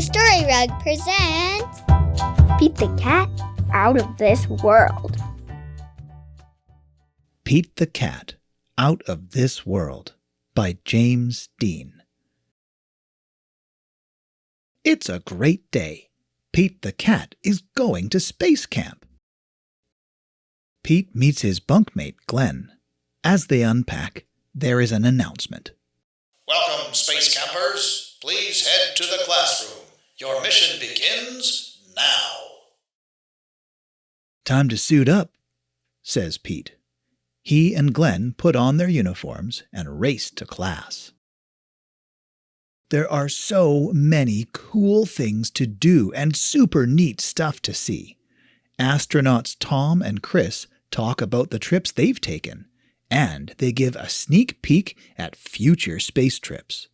The Story Rug presents Pete the Cat Out of This World. Pete the Cat Out of This World by James Dean. It's a great day. Pete the Cat is going to space camp. Pete meets his bunkmate Glenn. As they unpack, there is an announcement. Welcome, space campers. Please head to the classroom. Your mission begins now. Time to suit up, says Pete. He and Glenn put on their uniforms and race to class. There are so many cool things to do and super neat stuff to see. Astronauts Tom and Chris talk about the trips they've taken, and they give a sneak peek at future space trips.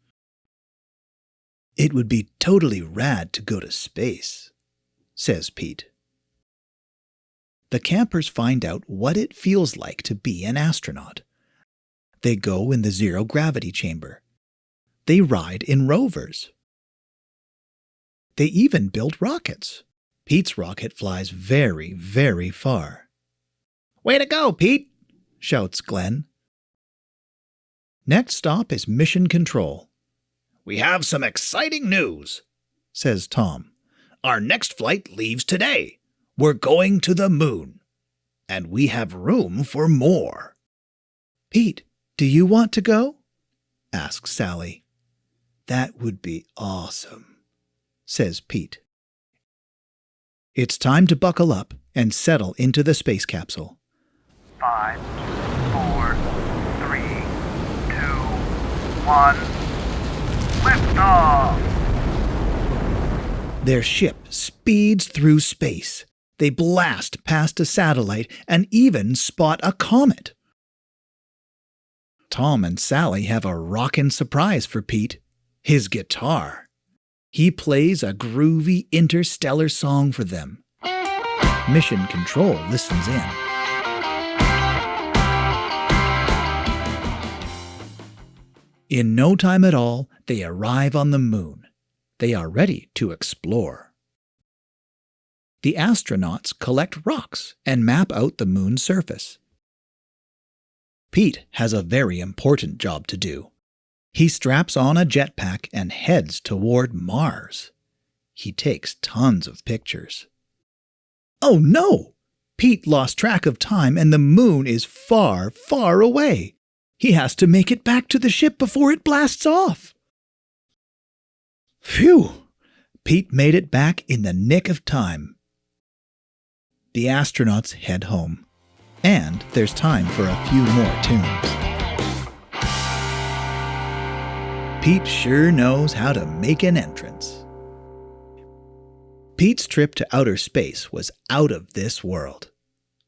It would be totally rad to go to space, says Pete. The campers find out what it feels like to be an astronaut. They go in the zero-gravity chamber. They ride in rovers. They even build rockets. Pete's rocket flies very, very far. "Way to go, Pete!" shouts Glenn. Next stop is Mission Control. "We have some exciting news," says Tom. "Our next flight leaves today. We're going to the moon. And we have room for more." "Pete, do you want to go?" asks Sally. "That would be awesome," says Pete. It's time to buckle up and settle into the space capsule. 5, 4, 3, 2, 1. Liftoff! Their ship speeds through space. They blast past a satellite and even spot a comet. Tom and Sally have a rockin' surprise for Pete. His guitar. He plays a groovy interstellar song for them. Mission Control listens in. In no time at all, they arrive on the moon. They are ready to explore. The astronauts collect rocks and map out the moon's surface. Pete has a very important job to do. He straps on a jetpack and heads toward Mars. He takes tons of pictures. Oh no! Pete lost track of time and the moon is far, far away. He has to make it back to the ship before it blasts off. Phew! Pete made it back in the nick of time. The astronauts head home. And there's time for a few more tunes. Pete sure knows how to make an entrance. Pete's trip to outer space was out of this world.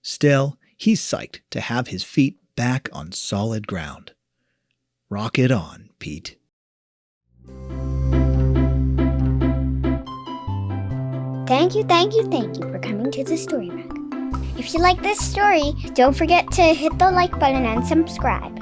Still, he's psyched to have his feet back on solid ground. Rock it on, Pete. Thank you for coming to the Story Rug. If you like this story, don't forget to hit the like button and subscribe.